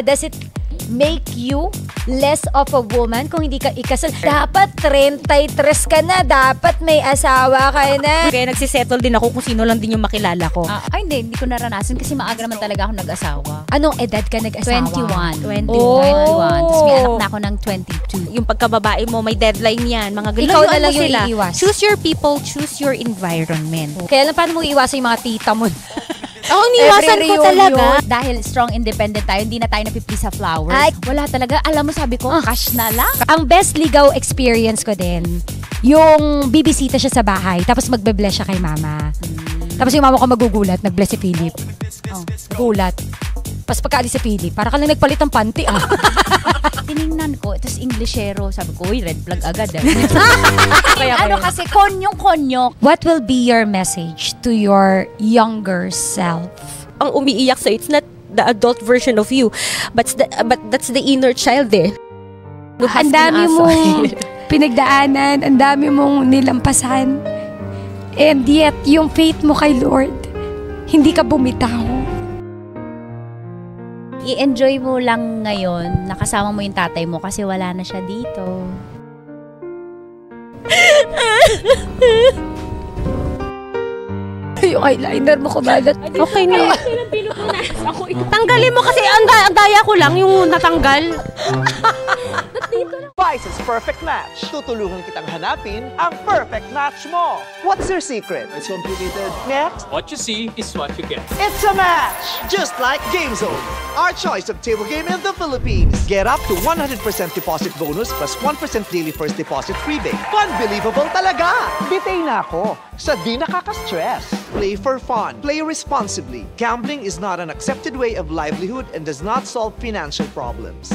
Does it make you less of a woman kung hindi ka ikasal? Dapat 33 ka na, dapat may asawa ka na. Kaya nagsisettle din ako kung sino lang din yung makilala ko. Hindi ko naranasan kasi maaga naman talaga ako nag-asawa. Anong edad ka nag-asawa? 21. 21. Tapos may anak na ako ng 22. Yung pagkababae mo, may deadline yan. Mga ganun. Ikaw na lang yung iiwas. Choose your people, choose your environment. Kaya lang, paano mo iiwasan yung mga tita mo? Ako, niwasan ko talaga. Dahil strong independent tayo, hindi na tayo napipili sa flowers. Ay, wala talaga. Alam mo, sabi ko, cash na lang. Ang best ligaw experience ko din, yung bibisita siya sa bahay, tapos magbe-bless siya kay mama. Tapos yung mama ko magugulat, nag-bless si Philip. Gulat. Tapos pagkaalis si Philip, para ka lang nagpalit ng panty. Tiningnan ko, ito Englishero. Sabi ko, uy, red flag agad. Kasi konyong-konyo. What will be your message to your younger self? Ang umiiyak sa'yo, it's not the adult version of you, but that's the inner child eh. Ang dami mong pinagdaanan, ang dami mong nilampasan. And yet, yung faith mo kay Lord, hindi ka bumitaw. I-enjoy mo lang ngayon, nakasama mo yung tatay mo kasi wala na siya dito. Yung eyeliner mo kumalat. Okay na. Tanggalin mo kasi ang daya ko lang yung natanggal. Vice's Perfect Match. Tutulungan kitang hanapin ang perfect match mo. What's your secret? It's complicated. Next, What you see is what you get. it's a match! Just like GameZone, our choice of table game in the Philippines. Get up to 100% deposit bonus plus 1% daily first deposit rebate. Unbelievable talaga! Bitay na ako sa di nakaka-stress. Play for fun. Play responsibly. Gambling is not an accepted way of livelihood and does not solve financial problems.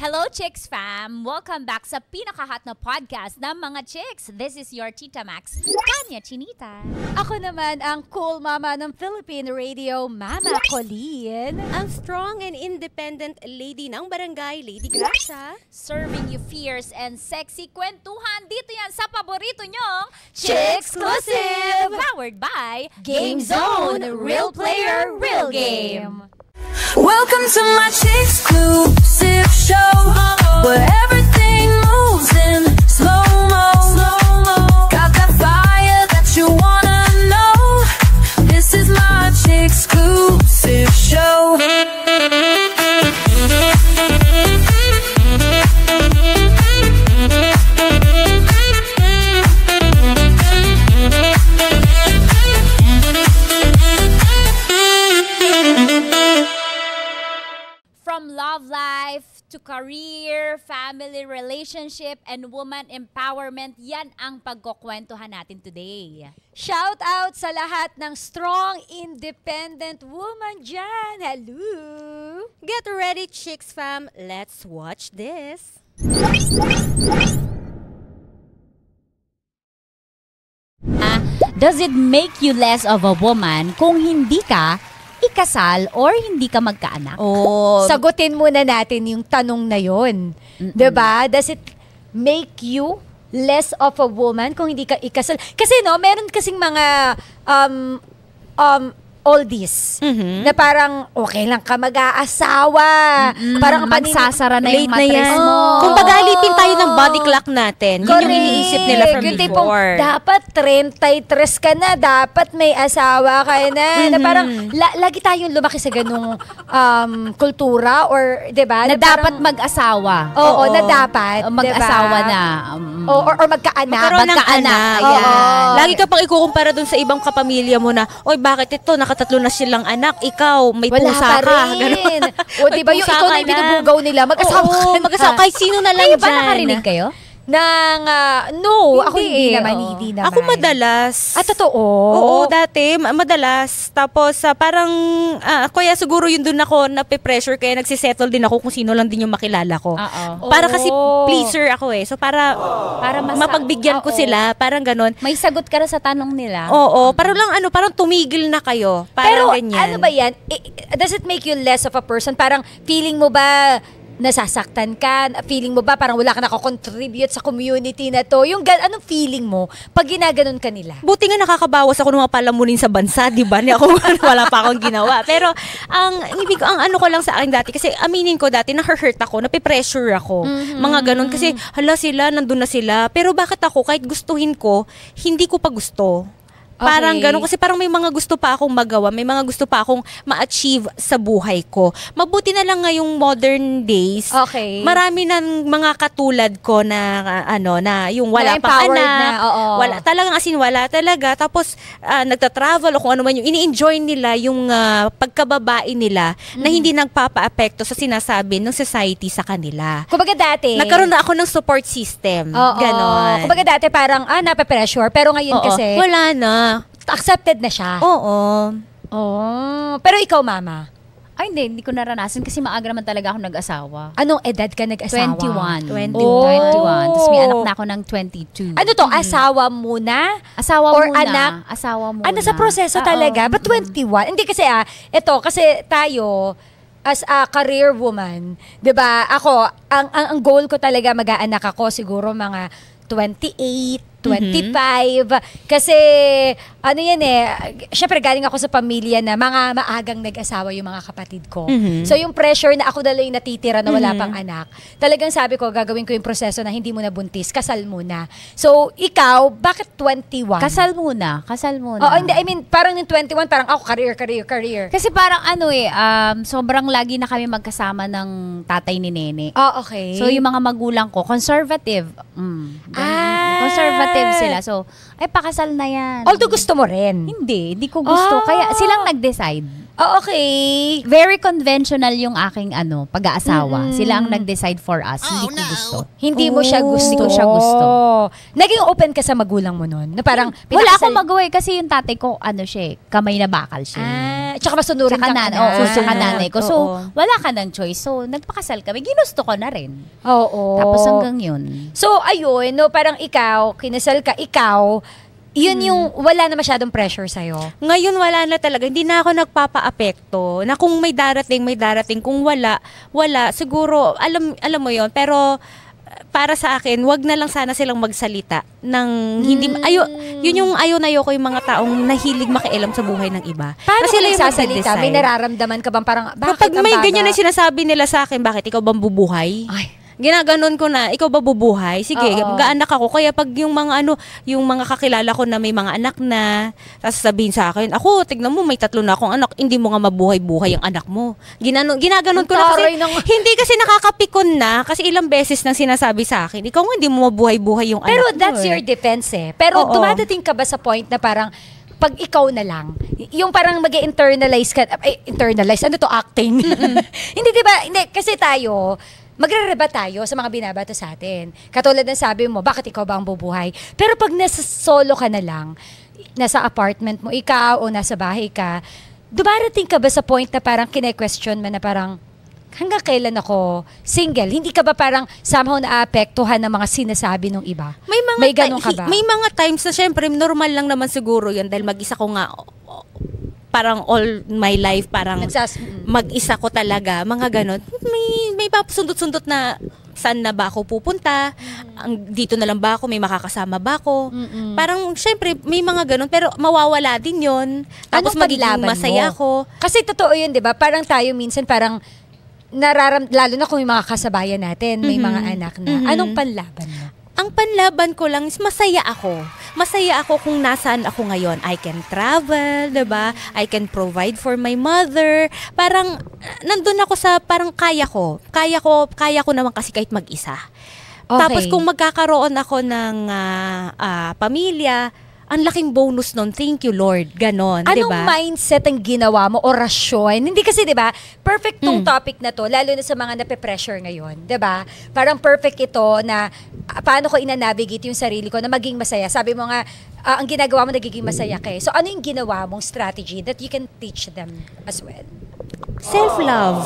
Hello, Chicks fam! Welcome back sa pinaka-hot na podcast ng mga chicks. This is your Tita Max, Kanya Chinita. Ako naman ang cool mama ng Philippine Radio, Mama Colleen. Ang strong and independent lady ng barangay, Lady Gracia. Serving you fierce and sexy kwentuhan. Dito yan sa paborito nyong Chicksclusive! Powered by Game Zone, real player, real game. Welcome to my Chicksclusive show, where everything moves in slow-mo. Got that fire that you wanna know. This is my Chicksclusive show. From love life to career, family relationship, and woman empowerment, yan ang pagkukwentuhan natin today. Shout out sa lahat ng strong, independent woman dyan. Hello! Get ready, Chicks fam. Let's watch this. Does it make you less of a woman kung hindi ka ikasal or hindi ka magkaanak? Sagutin muna natin yung tanong na yun. Diba? Does it make you less of a woman kung hindi ka ikasal? Kasi no, meron kasing mga oldies na parang okay lang ka mag-aasawa. Parang magsasara na yung Late na matres yan. mo. Kung baga alipin tayo ng body clock natin. Yun yung iniisip nila from yung tipong, before. dapat 33 ka na, dapat may asawa ka na. Na parang lagi tayong lumaki sa ganung kultura or 'di ba? Na dapat mag-asawa. Oo, na dapat. Mag-asawa diba? na. Or magkaanak. Magkaroon ng anak. Ayan. Lagi ka pang ikukumpara dun sa ibang kapamilya mo na, oy, bakit ito? Nakatatlo na silang anak. Ikaw, may Wala pusa pa ka. rin. O May diba yung pusa ikaw ka na yung na. binubugaw nila, mag-asawa ka na. mag-asawa. Kahit sino na lang Kayo ba dyan. nakarinig kayo? Ng, no, ako hindi Hindi, naman, oo. hindi naman. Ako madalas. Totoo? Oo, dati, madalas. Tapos, parang, kaya siguro yun dun ako nape-pressure, kaya nagsisettle din ako kung sino lang din yung makilala ko. Para kasi pleaser ako eh. So, para mapagbigyan ko sila, parang ganon. May sagot ka na sa tanong nila. Oo, parang lang parang tumigil na kayo. Parang Pero ganyan. ano ba yan? Does it make you less of a person? Parang feeling mo ba nasasaktan ka? Feeling mo ba parang wala ka nakakontribute sa community na to? Anong feeling mo pag ginaganon ka nila? Buti nga nakakabawas ako ng mga palamunin sa bansa, di ba? Wala pa akong ginawa. Pero ang ano ko lang sa akin dati, kasi aminin ko dati, na-hurt ako, nape-pressure ako. Mga ganun. Kasi hala sila, nandun na sila. Pero bakit ako, kahit gustuhin ko, hindi ko pa gusto. Parang ganun. Kasi parang may mga gusto pa akong magawa, may mga gusto pa akong ma-achieve sa buhay ko. Mabuti na lang ngayong modern days, marami ng mga katulad ko na na yung wala pang anak, wala talagang wala talaga. Tapos nagta-travel o kung ano man yung ini-enjoy nila yung pagkababae nila na hindi nagpapa-apekto sa sinasabi ng society sa kanila. Kumbaga dati, nagkaroon na ako ng support system. Ganon. Kumbaga dati parang nape-pressure, pero ngayon kasi wala na. Accepted na siya. Oo. Pero ikaw, mama? Ay, hindi ko naranasan kasi maaga naman talaga ako nag-asawa. Anong edad ka nag-asawa? 21. 21. Tapos may anak na ako ng 22. Ano to? Asawa muna? Asawa or muna. Anak? Asawa muna. Sa proseso talaga? But 21? Hindi kasi kasi tayo, as a career woman, 'di ba? Ako, ang goal ko talaga mag-aanak ako siguro mga 28, 25. Kasi, syempre galing ako sa pamilya na mga maagang nag-asawa yung mga kapatid ko. So, yung pressure na ako dala yung natitira na wala pang anak, talagang sabi ko, gagawin ko yung proseso na hindi mo na buntis, kasal muna. So, ikaw, bakit 21? Kasal muna. Hindi, I mean, parang yung 21, parang ako, career. Kasi parang sobrang lagi na kami magkasama ng tatay ni Nene. Okay. So, yung mga magulang ko, conservative. Conservative sila. So, pakasal na yan. Although gusto mo rin. Hindi ko gusto. Kaya silang nag-decide. Okay. Very conventional yung aking pag-aasawa. Sila ang nag-decide for us. Hindi ko gusto. Hindi mo siya gusto. Hindi ko siya gusto. Naging open ka sa magulang mo nun? Na parang wala akong magawa kasi yung tatay ko, kamay na bakal siya. Tsaka masunurin kang tsaka nanay ko. So, wala ka ng choice. So, nagpakasal kami. Ginusto ko na rin. Tapos hanggang yun. So, ayun, parang ikaw, kinasal ka, yun yung wala na masyadong pressure sa'yo. Ngayon wala na talaga. Hindi na ako nagpapa-apekto. Na kung may darating. Kung wala. Siguro, alam mo yon. Pero, para sa akin, wag na lang sana silang magsalita ng hindi yun yung ayoko yung mga taong nahilig makialam sa buhay ng iba. Paano kasi sila magsasalita? May nararamdaman ka bang parang bakit kapag may ganyan na sinasabi nila sa akin, bakit ikaw bang bubuhay? Ginaganon ko na, ikaw ba bubuhay? Sige, mag-aanak ako. Kaya pag yung mga kakilala ko na may mga anak na, sasabihin sa akin, ako, tignan mo, may 3 na akong anak, hindi mo nga mabuhay-buhay ang anak mo. Ginaganon ko na kasi, hindi kasi nakakapikon na, kasi ilang beses nang sinasabi sa akin, ikaw nga hindi mo mabuhay-buhay yung anak mo. Pero that's your defense Pero dumadating ka ba sa point na parang, pag ikaw na lang, yung parang mag-internalize ka, acting? Hindi, diba? Hindi, kasi tayo, magre-reba tayo sa mga binabato sa atin. Katulad ng sabi mo, bakit ikaw ba ang bubuhay? Pero pag nasa solo ka na lang, nasa apartment mo ikaw o nasa bahay ka, dumarating ka ba sa point na parang kine-question mo na parang, hanggang kailan ako single? Hindi ka ba parang somehow naapektuhan ng mga sinasabi ng iba? May ganun ka ba? May mga times na syempre, normal lang naman siguro yun dahil mag-isa ko nga parang all my life, parang mag-isa ko talaga, mga ganon. May papasundot-sundot na saan na ba ako pupunta, dito na lang ba ako, may makakasama ba ako. Parang, syempre, may mga ganon, pero mawawala din yon. Tapos magiging masaya ako. Kasi totoo yun, di ba? Parang tayo minsan, parang lalo na kung may mga kasabayan natin, may mga anak na. Anong panlaban mo? Ang panlaban ko lang is masaya ako. Masaya ako kung nasaan ako ngayon. I can travel, diba? I can provide for my mother. Parang, nandun ako sa, parang kaya ko. Kaya ko naman kasi kahit mag-isa. Okay. Tapos kung magkakaroon ako ng pamilya, ang laking bonus nun. Thank you, Lord. Ganon, anong diba? mindset ang ginawa mo? Orasyon? Hindi kasi, diba? Perfect tong topic na to, lalo na sa mga nape-pressure ngayon. Diba? Parang perfect ito na paano ko ina-navigate yung sarili ko na maging masaya. Sabi mo nga, ang ginagawa mo nagiging masaya ka. So, ano yung ginawa mong strategy that you can teach them as well? Self-love.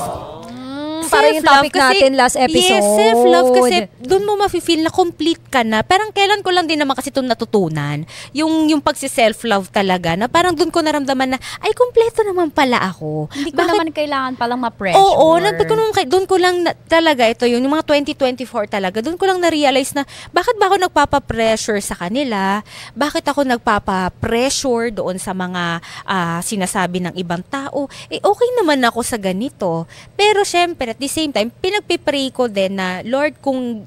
parang yung topic natin last episode. Yes, self-love kasi doon mo mafe-feel na complete ka na. Parang kailan ko lang din naman kasi itong natutunan. Yung pagsi-self-love talaga na parang doon ko naramdaman na, ay, kumpleto naman pala ako. Hindi ko naman kailangan palang ma-pressure. Oo, doon ko lang talaga, ito yung mga 2024 talaga, doon ko lang na-realize na, bakit ba ako nagpapa-pressure sa kanila? Bakit ako nagpapa-pressure doon sa mga sinasabi ng ibang tao? Okay naman ako sa ganito. Pero syempre, at the same time, pinagpipray ko din na, Lord, kung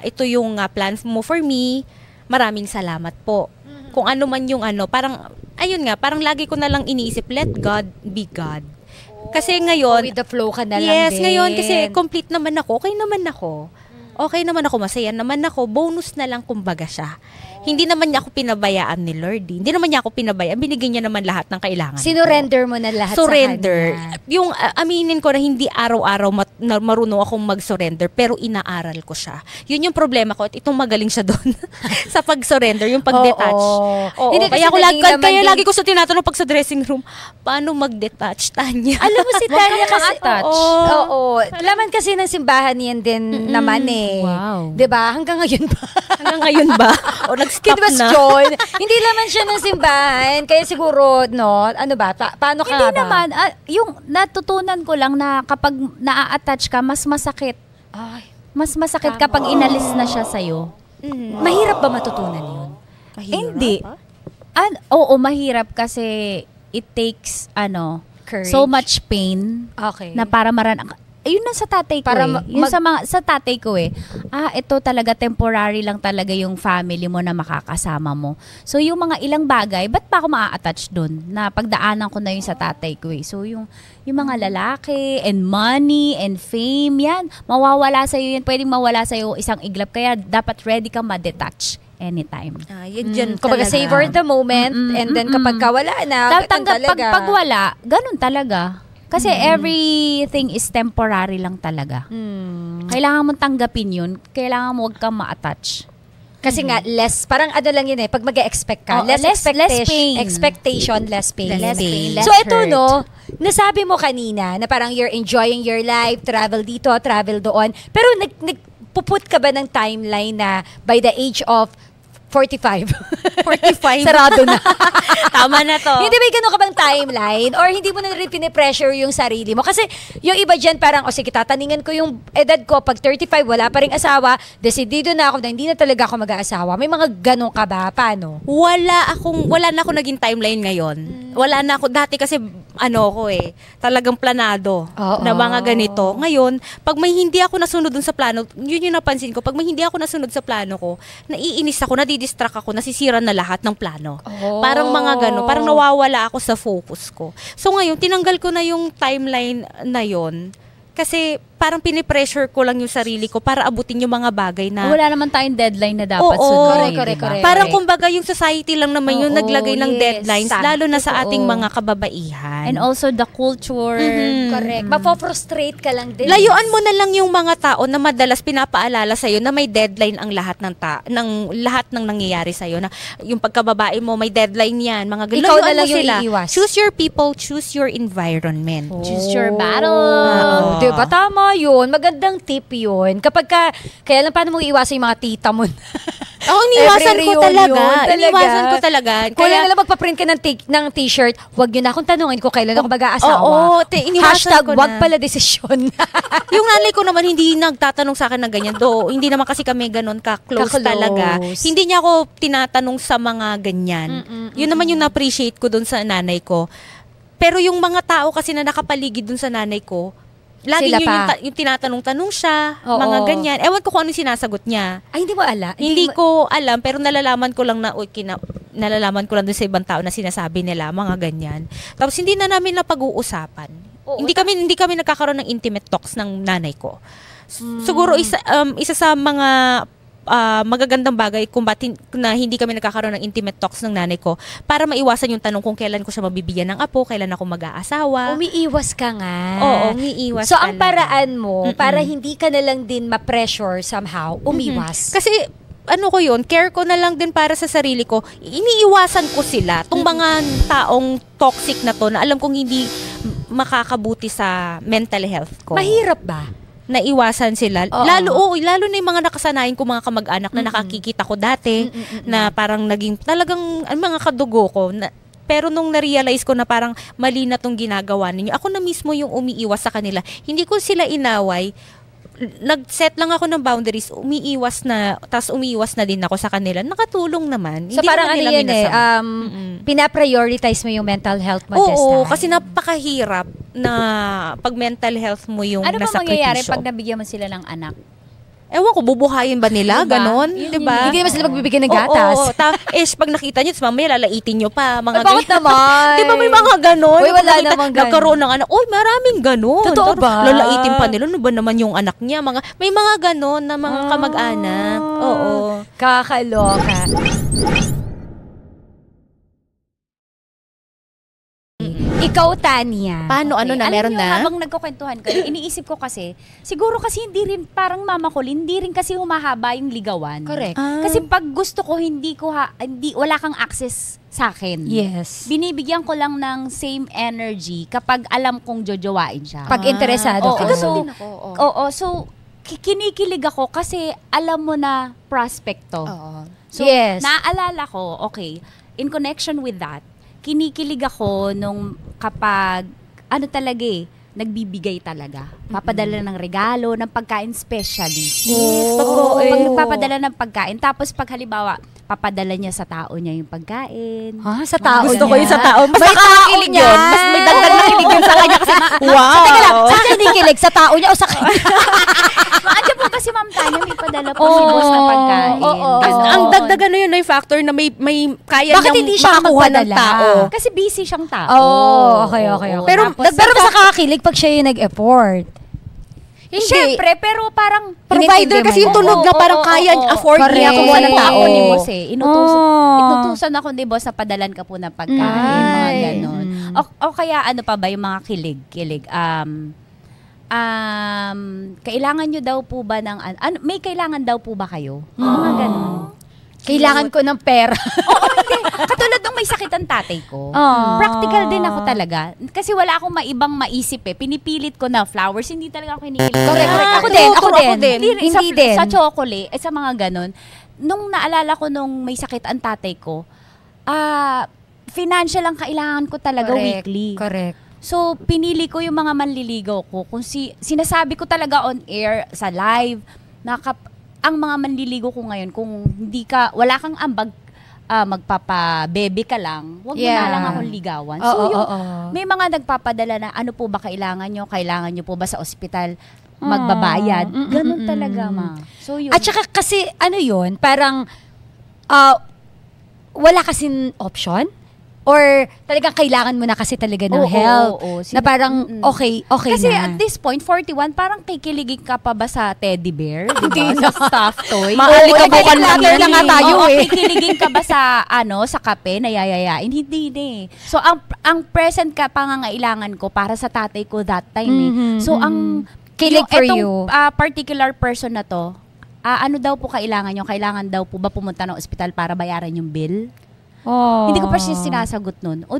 ito yung plan mo for me, maraming salamat po. Kung ano man yung parang, ayun nga, parang lagi ko na lang iniisip, let God be God. Kasi ngayon, with the flow ka na lang yes, din. ngayon, kasi complete naman ako, okay naman ako. Okay naman ako, masaya naman ako, bonus na lang kumbaga siya. Hindi naman niya ako pinabayaan ni Lord. Hindi naman niya ako pinabayaan. Binigyan niya naman lahat ng kailangan. Sinurrender mo na lahat surrender. sa kanya. Yung aminin ko na hindi araw-araw marunong akong mag-surrender, pero inaaral ko siya. Yun yung problema ko. At itong magaling siya doon sa pag-surrender, yung pag-detach. Oo. Hindi, Kaya kasi lagi ko sa tinatanong pag sa dressing room, paano mag-detach, Tanya? Alam mo si Tanya kasi, ma-attach. Oo. Laman kasi ng simbahan yan din naman eh. Wow. 'Di ba? Hanggang ngayon ba? Hanggang ngayon ba? O nag-stop Kid na? John, hindi laman siya ng simbahan. Kaya siguro, no, ano ba? Paano ka Hindi ba? naman. Yung natutunan ko lang na kapag naa-attach ka, mas masakit. Ay, Mas masakit kapag inalis na siya sa'yo. mahirap ba matutunan yun? Hindi. Oo, mahirap kasi it takes, Courage. so much pain Okay. na para ayun na sa tatay ko Para Yun sa tatay ko ito talaga temporary lang talaga yung family mo na makakasama mo. So yung mga ilang bagay, ba't pa ako maa-attach dun? Na pagdaanan ko na yun sa tatay ko So yung mga lalaki and money and fame, yan, mawawala sa'yo yan. Pwedeng mawala sa'yo isang iglap. Kaya dapat ready kang ma-detach anytime. Yun dyan Kumbaga, talaga. savor the moment and then kapag wala na, ganun talaga. Pag wala, ganun talaga. Kasi everything is temporary lang talaga. Kailangan mong tanggapin yun. Kailangan mo huwag kang ma-attach. Kasi nga, less, parang lang yun pag mag-expect ka. Oo, less less pain. Expectation, less pain. Less pain, less So ito, hurt. no, nasabi mo kanina na parang you're enjoying your life, travel dito, travel doon. Pero nagpuput ka ba ng timeline na by the age of 45? 45. Sarado na. Tama na to. Hindi ba ganun ka bang timeline? Or hindi mo na rin pinipressure yung sarili mo? Kasi yung iba dyan parang, sige, tataningan ko yung edad ko. Pag 35, wala pa rin asawa. Decidido na ako na hindi na talaga ako mag-aasawa. May mga ganun ka ba? Paano? Wala na ako naging timeline ngayon. Wala na ako. Dati kasi, talagang planado na mga ganito. Ngayon, pag may hindi ako nasunod dun sa plano, yun yung napansin ko, pag may hindi ako nasunod sa plano ko, naiinis ako, nadidistract ako, nasisira na lahat ng plano. Parang mga gano'n, parang nawawala ako sa focus ko. So ngayon, tinanggal ko na yung timeline na yon kasi parang pinipressure ko lang yung sarili ko para abutin yung mga bagay na Wala naman tayong deadline na dapat Oo, sunodin. correct. parang kumbaga yung society lang naman yung Oo, naglagay ng yes. deadlines, lalo na sa Totoo. ating mga kababaihan. And also the culture. Correct. Mapofrustrate ka lang din. Layuan mo na lang yung mga tao na madalas pinapaalala sa'yo na may deadline ang lahat ng lahat ng nangyayari sa'yo. Na yung pagkababae mo, may deadline yan. Mga ganun. Ikaw na Layuan lang mo yung sila. iiwas. Choose your people, choose your environment. Choose your battle. Diba? Tama yun. Magandang tip yun. Kaya lang paano mo iwasan yung mga tita mo? Iniwasan Every ko reunion, talaga. Iniwasan ko talaga. Kaya na lang magpa-print ka ng t-shirt, wag yun na akong tanungin ko kailan ako mag-aasawa. Oo, iniwasan Hashtag, ko na. wag pala desisyon. Yung nanay ko naman hindi nagtatanong sa akin ng ganyan. Hindi naman kasi kami ganun ka-close Ka-close. talaga. Hindi niya ako tinatanong sa mga ganyan. Yun naman yung na-appreciate ko dun sa nanay ko. Pero yung mga tao kasi na nakapaligid dun sa nanay ko, lagi Sila yun pa. yung tinatanong-tanong siya, Oo. mga ganyan. Ewan ko kung ano sinasagot niya. Ay, hindi mo ala. Hindi ko alam, pero nalalaman ko lang nalalaman ko lang dun sa ibang tao na sinasabi nila, mga ganyan. Tapos hindi na namin napag-uusapan. Oo, Hindi kami nagkakaroon ng intimate talks ng nanay ko. Siguro isa sa mga magagandang bagay na hindi kami nagkakaroon ng intimate talks ng nanay ko para maiwasan yung tanong kung kailan ko siya mabibigyan ng apo, kailan ako mag-aasawa. Umiiwas ka nga. Oo, umiiwas So, ka ang lang. paraan mo, para hindi ka na lang din ma-pressure somehow, umiwas. Kasi care ko na lang din para sa sarili ko. Iniiwasan ko sila, tong mga taong toxic na to na alam kong hindi makakabuti sa mental health ko. Mahirap ba? naiwasan sila. Lalo na yung mga nakasanayan ko, mga kamag-anak na nakakikita ko dati, na parang naging talagang mga kadugo ko. Pero nung na-realize ko na parang mali na tong ginagawa ninyo, ako na mismo yung umiiwas sa kanila. Hindi ko sila inaway. Nag-set lang ako ng boundaries, umiiwas na din ako sa kanila. Nakatulong naman. So hindi parang naman ano nila yun pina-prioritize mo yung mental health mo this time. Oo, kasi napakahirap na pag mental health mo yung ano nasa ba mangyayari kritisyo. pag nabigyan mo sila ng anak? Ewan ko, bubuhayin ba nila? Ganon? Diba? Hindi naman sila magbibigay ng gatas. Oo. Pag nakita nyo, mamaya lalaitin nyo pa. Mga bakit naman? Di ba may mga ganon? Uy, wala namang ganon. Nagkaroon ng anak. Uy, maraming ganon. Totoo ba? Lalaitin pa nila. Ano ba naman yung anak niya? May mga ganon na mga kamag-anak. Oo. Kakaloka. Ikaw, Tanya. Paano? Ano na? Meron na? Habang nagkukwentuhan kayo, iniisip ko kasi, siguro kasi hindi rin, parang Mama ko, hindi rin kasi humahaba yung ligawan. Correct. Kasi pag gusto ko, wala kang access sa akin. Yes. Binibigyan ko lang ng same energy kapag alam kong jojowain siya. Pag interesado ka. So, kinikilig ako kasi alam mo na prospect to. So, yes. naaalala ko, okay, in connection with that, kinikilig ako nung kapag, nagbibigay talaga. Papadala ng regalo, ng pagkain especially. Yes, Pag nagpapadala ng pagkain, tapos pag halimbawa, papadala niya sa tao niya yung pagkain. Sa tao Gusto ko niya. yung sa tao. Mas May nakakakilig tao yun. niya. Mas may dagdag na kilig yun sa kanya. Kasi, wow! Teka lang, saan kinikilig? Sa tao niya o sa kanya? Andiyan po kasi Ma'am Tanya, may padala po si boss na pagkain. Ganon. Ang dagdagan na yun na yung factor na may kaya Bakit hindi siya makakuha ng magpadala? tao. Kasi busy siyang tao. Okay. Pero, Pero mas nakakakilig pag siya yung nag-effort. Hindi. Siyempre, pero parang Provider kasi yung tunog na parang kaya afford niya Correct. kumuha ng Inutusan tao. ako ni boss eh. Oh. Inutusan ako ni boss na padalan ka po ng pagkain. Mga ganon. O kaya ano pa ba yung mga kilig? Kailangan nyo daw po ba ng may kailangan daw po ba kayo? Mga ganon. Kailangan ko ng pera. Hindi. Katulad nung may sakit ang tatay ko. Practical din ako talaga. Kasi wala akong maibang maisip eh. Pinipilit ko na flowers. Hindi talaga ako hinihilig. Correct. Ah, Ako din. Hindi din. Sa chocolate, sa mga ganon. Nung naalala ko nung may sakit ang tatay ko, financial ang kailangan ko talaga weekly. Correct. So, pinili ko yung mga manliligaw ko. Kung sinasabi ko talaga on air, sa live, ang mga manliligaw ko ngayon, kung wala kang ambag, magpapa-baby ka lang, wag mo na lang akong ligawan. So, may mga nagpapadala na, ano po ba kailangan nyo? Kailangan nyo po ba sa ospital magbabayad? Ganun talaga, ma. So, yun. At saka kasi, yun, parang, wala kasing option? Or talagang kailangan mo na kasi talaga ng help? Na parang, okay kasi na. at this point, 41, parang kikiligin ka pa ba sa teddy bear? Diba? Sa stuffed toy? Maalikabukan lang yan. Nga tayo Kikiligin ka ba sa, sa kape na yayayain? Hindi eh. So, ang present ka pangangailangan ko para sa tatay ko that time eh. So, ang kilig for etong, you. Particular person na to, ano daw po kailangan nyo? Kailangan daw po ba pumunta ng ospital para bayaran yung bill? Hindi ko pa siya sinasagot nun. O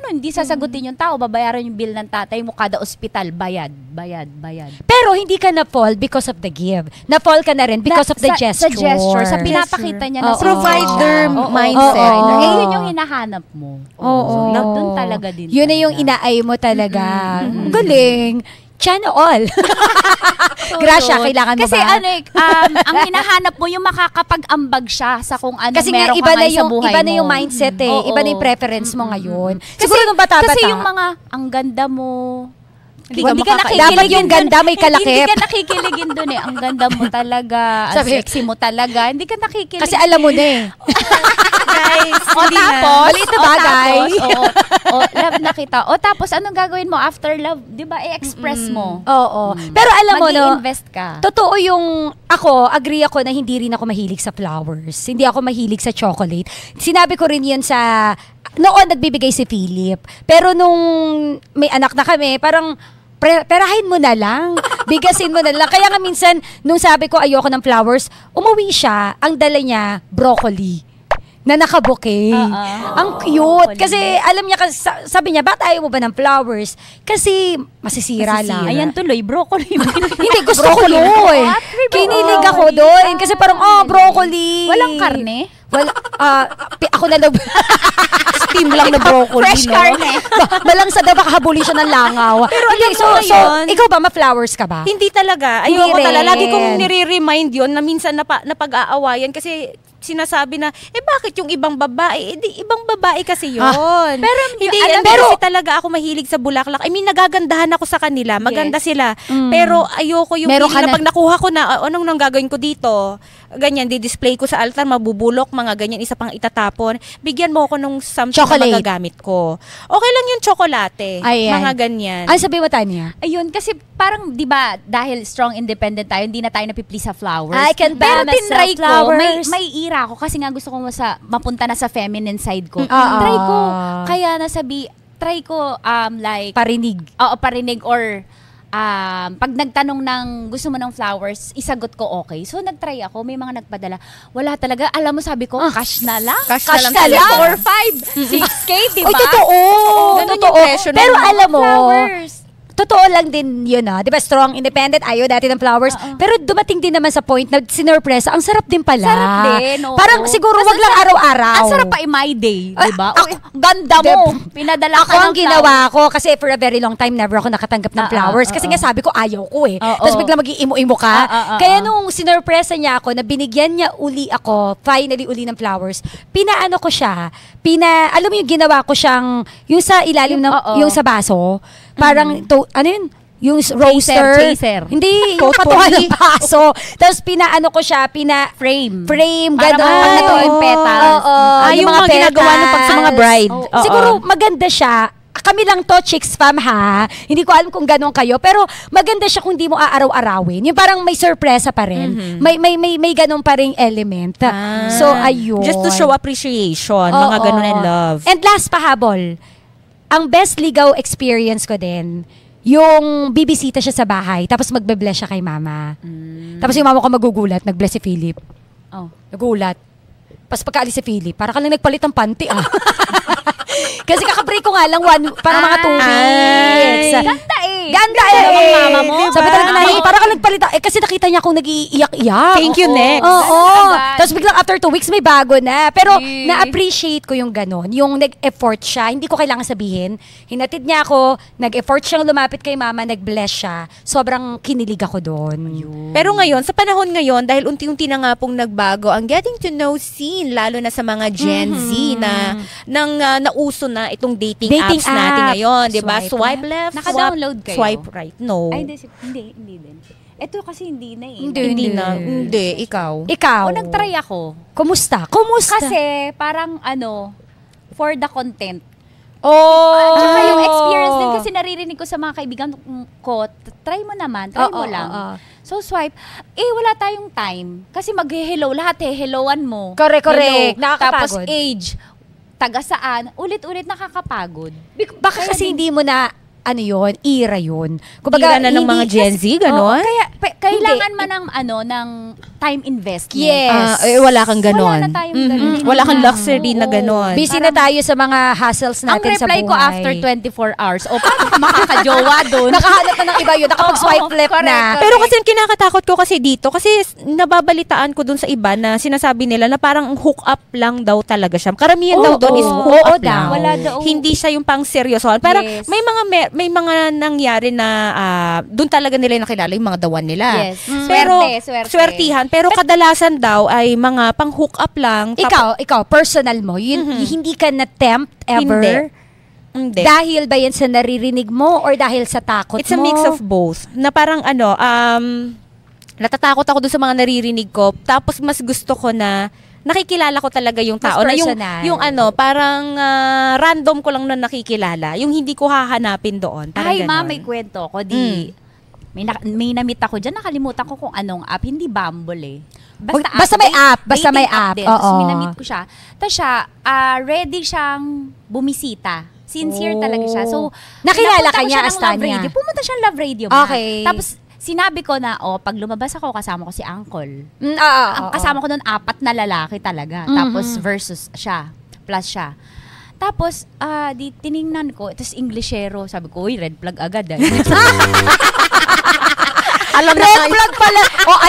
hindi sasagutin yung tao, babayaran yung bill ng tatay mo kada ospital, bayad. Pero hindi ka na-fall because of the give. Na-fall ka na rin because of the gesture. Sa gesture, sa pinapakita niya na provider mindset. Yun yung hinahanap mo. So, doon talaga din. Yun na yung inaay mo talaga. Galing. Chana all. Grasya, kailangan mo kasi ba? Ang hinahanap mo yung makakapag-ambag siya sa kung ano kasi meron iba ka sa buhay mo. Iba na yung mindset eh. Iba na yung preference mo ngayon. Kasi, siguro nung bata-bata. Kasi yung mga, ang ganda mo. Hindi ka dapat yung ganda may kalakip. Hindi ka nakikiligin dun eh. Ang ganda mo talaga. Ang sexy mo talaga. Hindi ka nakikilig. Kasi alam mo na eh. Guys, tapos, maliit na bagay. Love na kita. Tapos, anong gagawin mo after love? Di ba, i-express mo. Pero alam mo, no, mag-i-invest ka. totoo yung, agree ako na hindi rin ako mahilig sa flowers. Hindi ako mahilig sa chocolate. Sinabi ko rin yun noon nagbibigay si Philip. Pero nung may anak na kami, parang, perahin mo na lang. Bigasin mo na lang. Kaya nga minsan, nung sabi ko ayoko ng flowers, umuwi siya, ang dala niya, broccoli. na nakabuke. Ang cute. Kasi alam niya, sabi niya, ba't ayaw mo ba ng flowers? Kasi masisira lang. Ayan tuloy, broccoli. Hindi, gusto ko yun. Kinilig ako doon. Kasi parang, broccoli. Walang karne? Ako na lang. Steam lang na broccoli, Fresh no? karne. Malangsa daw, baka habulin siya ng langaw. Pero hindi, so, yun. ikaw ba, ma-flowers ka ba? Hindi talaga. Hindi Ayoko rin. talaga. Lagi kong nire-remind yun na minsan napag-aawayan kasi sinasabi na, bakit yung ibang babae? Ibang babae kasi yun. Pero, kasi talaga ako mahilig sa bulaklak. I mean, nagagandahan ako sa kanila. Maganda sila. Pero ayoko yung feeling na pag nakuha ko na, anong nang gagawin ko dito? Ganyan, di-display ko sa altar, mabubulok, mga ganyan, isa pang itatapon. Bigyan mo ako nung something na magagamit ko. Okay lang yung tsokolate. Mga ganyan. Ano sabi mo, Tanya? Ayun, kasi parang, di ba, dahil strong independent tayo, hindi na tayo napiplease sa flowers. I can buy myself tinry ko, flowers. may ira ako kasi nga gusto ko mapunta na sa feminine side ko. Try ko, kaya try ko, like, Parinig. Parinig or, pag nagtanong ng gusto mo ng flowers, isagot ko okay. So, nagtry ako. May mga nagpadala. Wala talaga. Alam mo, sabi ko, cash na lang. Cash na lang. 4, 5, 6K, diba? Ay, totoo. Ganun Totoo. yung presyo Pero ng alam mo, flowers. totoo lang din yun, di ba? Strong, independent, ayaw dati ng flowers. Pero dumating din naman sa point na sinurpresa, ang sarap din pala. Sarap din, oo. Parang siguro wag lang araw-araw. Ang sarap pa My Day, di ba? Ako- Ganda mo. Pinadala Ako ka ang ng ginawa ko kasi for a very long time never ako nakatanggap ng flowers kasi nga sabi ko ayaw ko eh. Tapos bigla mag-iimo-imo ka. Kaya nung sinurpresa niya ako na binigyan niya uli ako, finally uli ng flowers, pinaano ko siya, alam mo yung ginawa ko siyang, yung sa ilalim ng, yung sa baso, parang, ano yun? Yung roaster. Chaser. Hindi, yung patuhan ng baso. Tapos pinaano ko siya, Frame. gano'n. Para makapag yung petals. Yung mga ginagawa ng pag sa mga bride. Siguro maganda siya. Kami lang to, chicks fam ha. Hindi ko alam kung gano'n kayo. Pero maganda siya kung di mo aaraw-arawin. Yung parang may sorpresa pa rin. May gano'n pa ring element. So, ayun. Just to show appreciation. Mga ganun and love. And last pahabol. Ang best ligaw experience ko din, yung bibisita siya sa bahay, tapos magbe-bless siya kay mama. Tapos yung mama ko magugulat, nag-bless si Philip. Nagulat. Tapos pagkaalis si Philip, para ka lang nagpalit ng panty Kasi kakabreak ko nga lang parang mga 2 weeks. Ganda eh. Ganda Ganda eh. ng mama mo. Sabi talaga na, para ka nagpalit. Kasi nakita niya akong nag-iiyak-iyak. Thank you, next. Oo. Tapos biglang after 2 weeks, may bago na. Pero na-appreciate ko yung ganon. Yung nag-effort siya. Hindi ko kailangan sabihin. Hinatid niya ako, nag-effort siyang lumapit kay mama, nag-bless siya. Sobrang kinilig ako doon. Pero ngayon, sa panahon ngayon, dahil unti-unti na nga pong nagbago, ang getting to know scene, lalo na sa mga Gen Z na nauso na itong dating apps natin ngayon, di ba? Swipe left, Naka-download kayo? swipe right. No. Ay, hindi din. Ito kasi hindi na eh. Hindi, ikaw. Ikaw? Nag-try ako. Kumusta? Kasi parang for the content. Oh! Tsaka yung experience din kasi naririnig ko sa mga kaibigan ko, try mo naman, try mo lang. So swipe, wala tayong time. Kasi mag-hello, lahat helloan mo. Correct. Hello. Nakakapagod. Tapos age, taga saan, ulit-ulit nakakapagod. Baka kasi hindi mo na, era yun. Kumbaga, na ng mga Gen Z, gano'n? Kaya, kailangan man ng time investment. Yes. Wala kang gano'n. Wala na tayong gano'n. Wala kang luxury na gano'n. Busy na tayo sa mga hassles Ang natin sa reply buhay. ko after 24 hours, paano ka makakajowa doon? Nakahanap na ng iba yun. Nakapag-swipe left na. Pero kasi ang kinakatakot ko kasi dito, kasi nababalitaan ko dun sa iba na sinasabi nila na parang hook up lang daw talaga siya. Karamihan daw doon is hook up lang. Wala daw. Hindi siya yung pang seryosohan. Pero may mga nangyari na doon talaga nila nakilala yung mga dawan nila. Yes. Pero Swerte. swertihan. Pero kadalasan daw ay mga pang hook up lang. Ikaw, personal mo, hindi ka na-tempt ever? Hindi. Dahil ba yan sa naririnig mo or dahil sa takot mo? It's a mix of both. Na parang natatakot ako doon sa mga naririnig ko. Tapos mas gusto ko na nakikilala ko talaga yung tao. Mas na personal. yung parang random ko lang na nakikilala. Yung hindi ko hahanapin doon. Parang Ay, ganon. may kwento ko. May na-meet ako dyan. Nakalimutan ko kung anong app. Hindi Bumble eh. Basta may app. Basta may app. Din. Tapos minamit ko siya. Tapos siya, ready siyang bumisita. Sincere talaga siya. So, nakilala ka napunta ko niya siya as ng Love Tanya? Radio. Pumunta siya ng Love Radio. Okay. Tapos, sinabi ko na, pag lumabas ako, kasama ko si Uncle. Kasama ko nun 4 na lalaki talaga. Tapos versus siya, plus siya. Tapos, di tiningnan ko, tapos Englishero. Sabi ko, uy, red flag agad. Alam red flag pala.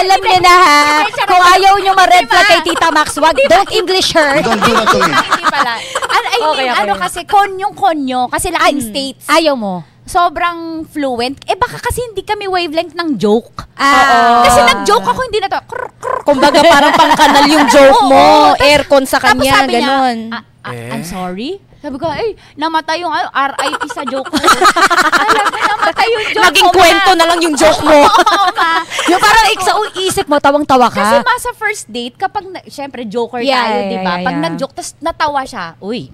Alam niya na ha. Kung ayaw nyo ma-red flag kay Tita Max, wag, don't English her. Don't do that to me. Hindi pala. Kasi konyo, kasi laking states. Ayaw mo. Sobrang fluent. Baka kasi hindi kami wavelength ng joke. Kasi nag-joke ako, hindi na to. Kumbaga parang pangkanal yung joke mo. Aircon sa kanya, ganon. I'm sorry? Sabi ko, namatay yung RIP sa joke mo. Alam ko, namatay yung joke mo. Naging kwento na lang yung joke mo. Yung parang isip mo, tawang-tawa ka. Kasi sa first date, kapag, syempre, joker tayo, di ba? Pag nag-joke, tapos natawa siya, uy,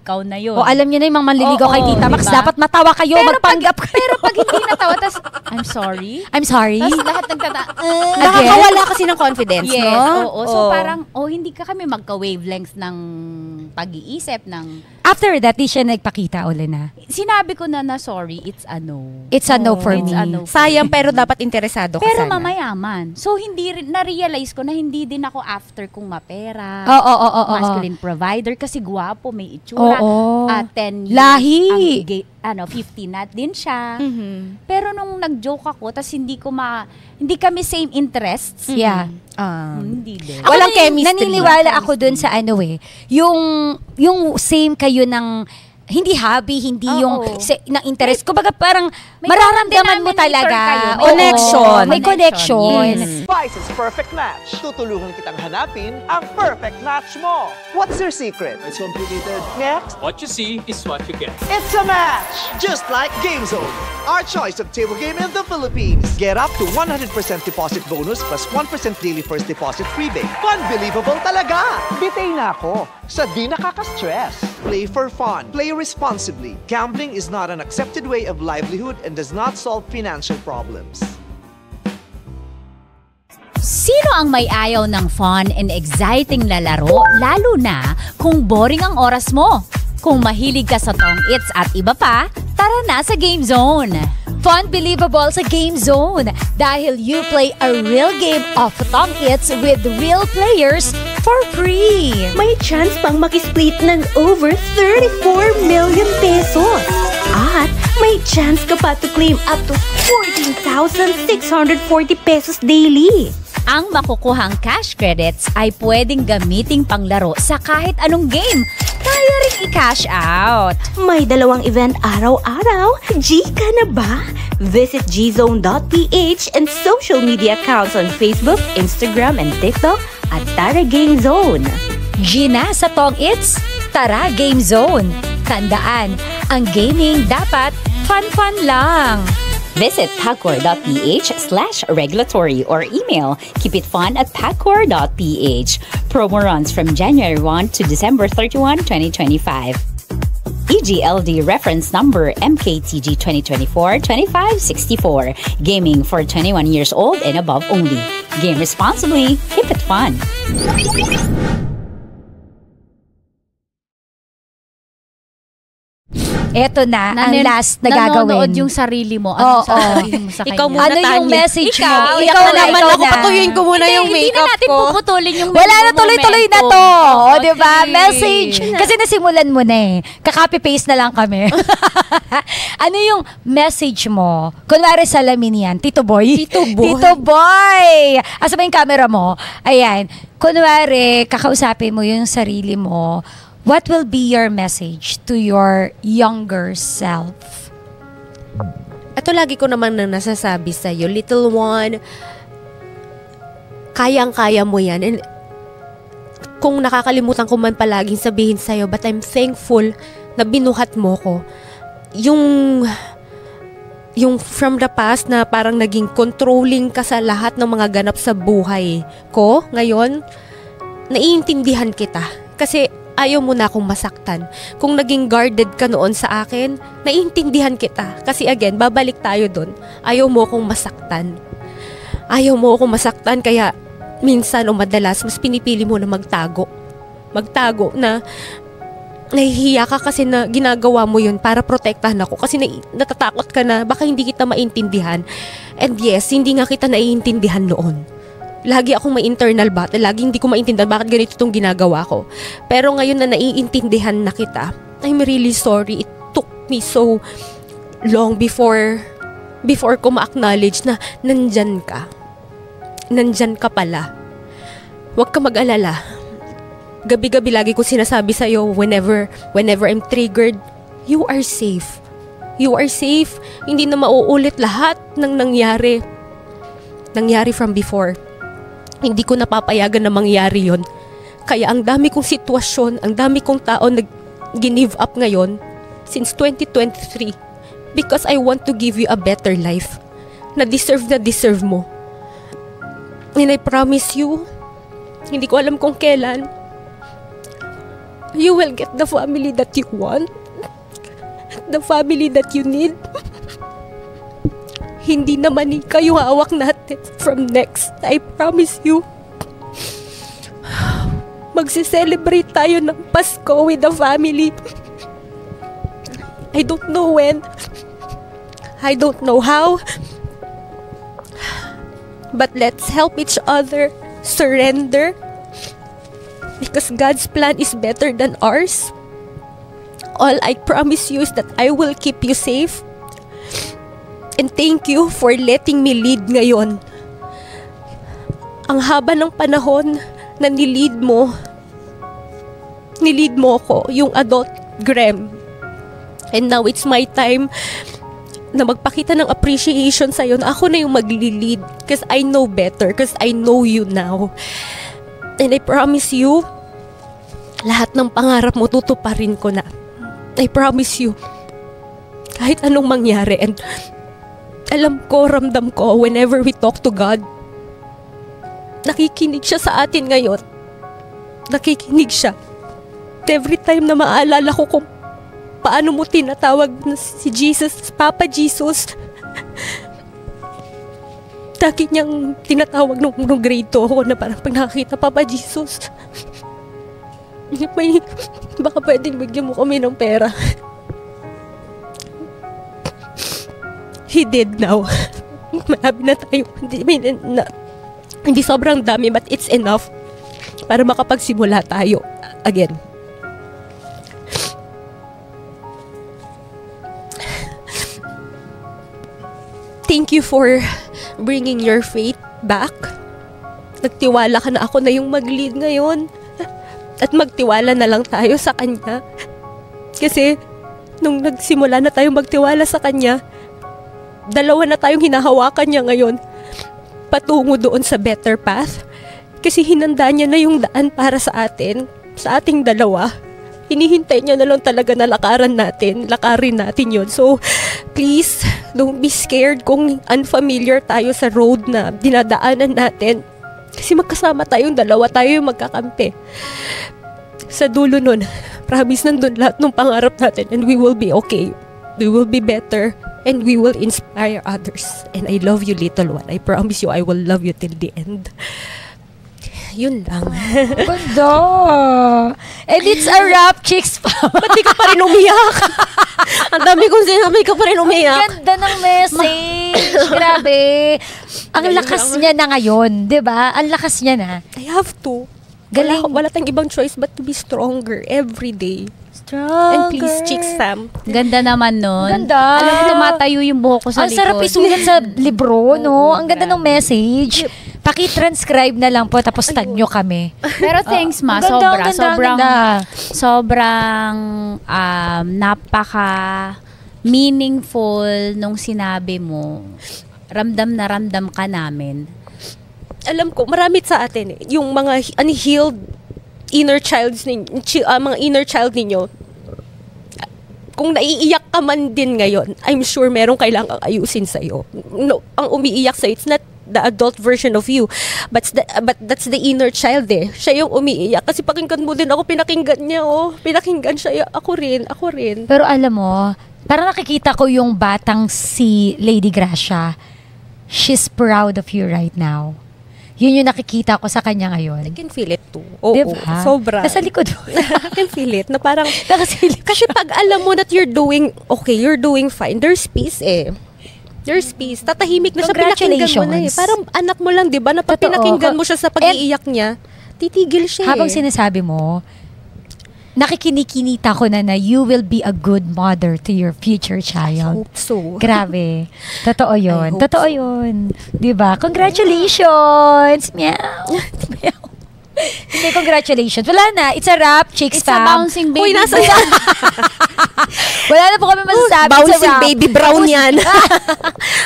ikaw na yun. Alam niyo na yung mga manliligaw kay Tita Max, diba? dapat matawa kayo, magpanggap kayo. Pero pag hindi natawa, tapos, I'm sorry. Tapos lahat Nakakawala kasi ng confidence, yes, no? So parang, hindi ka kami magka-wavelength ng pag-iisip, ng... After that, di siya nagpakita uli na. Sinabi ko na sorry, it's a no. It's a no for me. Sayang, pero dapat interesado ka pero sana. mamayaman. So, na-realize ko na hindi din ako after kung mapera. Masculine provider, kasi gwapo, may itsura. 10 years. Lahi. 50 na din siya. Pero nung nag-joke ako, tas hindi kami same interests. Yeah. Hindi din. Walang chemistry. Naniniwala ako dun sa yung same kayo ng hindi hobby, hindi yung ng interest. Kumbaga parang mararamdaman mo talaga. Connection. May connection. Yes. Spice's Perfect Match. Tutulungan kitang hanapin ang perfect match mo. What's your secret? It's complicated. Next, What you see is what you get. it's a match! Just like GameZone, our choice of table game in the Philippines. Get up to 100% deposit bonus plus 1% daily first deposit rebate. Unbelievable talaga! Bitay na ako sa di nakaka-stress. Play for fun. Play responsibly. Gambling is not an accepted way of livelihood and does not solve financial problems. Sino ang may ayaw ng fun and exciting na laro, lalo na kung boring ang oras mo? Kung mahilig ka sa Tong Its at iba pa, tara na sa Game Zone! Fun believable sa Game Zone dahil you play a real game of Tong Its with real players for free. May chance pang makisplit ng over 34 million pesos. At may chance ka pa to claim up to 14,640 pesos daily. Ang makukuhang cash credits ay pwedeng gamiting panglaro sa kahit anong game. Kaya rin i-cash out. May 2 event araw-araw. G ka na ba? Visit gzone.ph and social media accounts on Facebook, Instagram, and TikTok at Tara Game Zone. Gina sa Tong Its, tara Game Zone. Tandaan, ang gaming dapat fun-fun lang. Visit pacor.ph/regulatory or email keepitfun@pacor.ph. Promo runs from January 1 to December 31, 2025. EGLD reference number MKTG 2024-2564. Gaming for 21 years old and above only. Game responsibly. Keep it fun. Eto na, ang last na gagawin. Nanonood yung sarili mo. Ano sasabihin mo sa kanya? Ikaw muna, Ano yung Tanya. message mo? Ikaw naman. ikaw Ako patuyuin ko muna yung Hindi makeup na natin ko. puputulin yung Wala na, tuloy-tuloy na to. O, di ba? Okay. Message. Kasi nasimulan mo na eh. Kaka-copy-paste na lang kami. Ano yung message mo? Kunwari salamin yan. Tito Boy. Tito Boy. Tito Boy. Asa ba yung camera mo? Ayan. Kunwari, kakausapin mo yung sarili mo. What will be your message to your younger self? Ito lagi ko naman na nasasabi sa'yo, little one, kayang-kaya mo yan. And kung nakakalimutan ko man palaging sabihin sa'yo, but I'm thankful na binuhat mo ko. Yung from the past na parang naging controlling ka sa lahat ng mga ganap sa buhay ko, ngayon, naiintindihan kita. Kasi ayaw mo na akong masaktan. Kung naging guarded ka noon sa akin, naiintindihan kita. Kasi again, babalik tayo dun. Ayaw mo akong masaktan. Ayaw mo akong masaktan, kaya minsan o madalas, mas pinipili mo na magtago. Magtago na nahihiya ka kasi na ginagawa mo yun para protektahan ako kasi natatakot ka na baka hindi kita maintindihan. And yes, hindi nga kita naiintindihan noon. Lagi akong may internal battle, lagi hindi ko maintindihan bakit ganito itong ginagawa ko. Pero ngayon na naiintindihan na kita, I'm really sorry. It took me so long before ko ma-acknowledge na nandyan ka. Nandyan ka pala. Huwag ka mag-alala. Gabi-gabi lagi ko sinasabi sa'yo whenever I'm triggered, you are safe. You are safe. Hindi na mauulit lahat ng nangyari. Nangyari from before. Hindi ko napapayagan na mangyari yon. Kaya ang dami kong sitwasyon, ang dami kong tao nag-give up ngayon since 2023 because I want to give you a better life na deserve mo. And I promise you, hindi ko alam kung kailan, you will get the family that you want. The family that you need. Hindi naman kayo hawak natin from next. I promise you. Magse-celebrate tayo ng Pasko with the family. I don't know when. I don't know how. But let's help each other surrender. Because God's plan is better than ours. All I promise you is that I will keep you safe. And thank you for letting me lead ngayon. Ang haba ng panahon na nilid mo ako, yung adult Grem. And now it's my time na magpakita ng appreciation sa'yo na ako na yung magli-lead. Because I know better. Because I know you now. And I promise you, lahat ng pangarap mo tutuparin ko na. I promise you, kahit anong mangyari. And alam ko, ramdam ko, whenever we talk to God, nakikinig siya sa atin ngayon. Nakikinig siya. Every time na maalala ko kung paano mo tinatawag na si Jesus, Papa Jesus, taki niyang tinatawag nung grade 2 ako na parang pag nakakita, Papa Jesus, baka pwedeng bigyan mo kami ng pera. He did now. Marami na tayo. Hindi sobrang dami, but it's enough para makapagsimula tayo again. Thank you for bringing your faith back. Nagtiwala ka na ako na yung mag-lead ngayon. At magtiwala na lang tayo sa Kanya. Kasi nung nagsimula na tayo magtiwala sa Kanya, dalawa na tayong hinahawakan niya ngayon patungo doon sa better path. Kasi hinanda niya na yung daan para sa atin, sa ating dalawa. Hinihintay niya na lang talaga na lakarin natin yun. So, please, don't be scared kung unfamiliar tayo sa road na dinadaanan natin. Kasi magkasama tayong dalawa, tayo yung magkakampi. Sa dulo nun, promise nandun lahat ng pangarap natin and we will be okay. We will be better and we will inspire others. And I love you, little one. I promise you, I will love you till the end. Yun lang. Ganda! And it's a wrap, chicks pa. Ba't di ka pa rin umiyak? Ang dami kong sinabi ka pa rin umiyak. Ganda ng message. Grabe. Ang lakas niya na ngayon, di ba? Ang lakas niya na. I have to. Galing. Wala tayong ibang choice but to be stronger every day. Stronger. And please, chicks, Sam. Ganda naman nun. Ganda. Alam mo, tumatayo yung buhok ko sa likod. Ang sarap isulat sa libro, no? Ang ganda ng message. Paki-transcribe na lang po, tapos tag nyo kami. Pero thanks, ma. Sobrang napaka meaningful nung sinabi mo. Ramdam na ramdam ka namin. Alam ko, marami sa atin yung mga unhealed inner mga inner child ninyo. Kung naiiyak ka man din ngayon, I'm sure merong kailangang ayusin sa'yo. No, ang umiiyak sa'yo, it's not the adult version of you, but that's the inner child eh. Siya yung umiiyak. Kasi pakinggan mo din ako, pinakinggan niya Pinakinggan siya. Ako rin. Pero alam mo, parang nakikita ko yung batang si Lady Gracia. She's proud of you right now. Yun yung nakikita ko sa kanya ngayon. I can feel it too. Oo, Diba? sobra. Nasa likod. I can feel it na parang, Nakasilip. kasi pag alam mo that you're doing fine, there's peace eh. There's peace. Tatahimik na siya, pinakinggan mo na eh. Parang anak mo lang, di ba? Na pag Totoo. pinakinggan mo siya sa pag-iiyak niya, titigil siya Habang eh. sinasabi mo, nakikinikinita ko na you will be a good mother to your future child. Hope so. Grabe. Totoo yun. I hope Totoo yun. Diba? Congratulations! Meow! Meow. Hindi, congratulations. Wala na. It's a wrap, Chicks It's a Fam. bouncing baby. Uy, nasa Wala na po kami masasabi. It's a Bouncing wrap. baby, brown yan.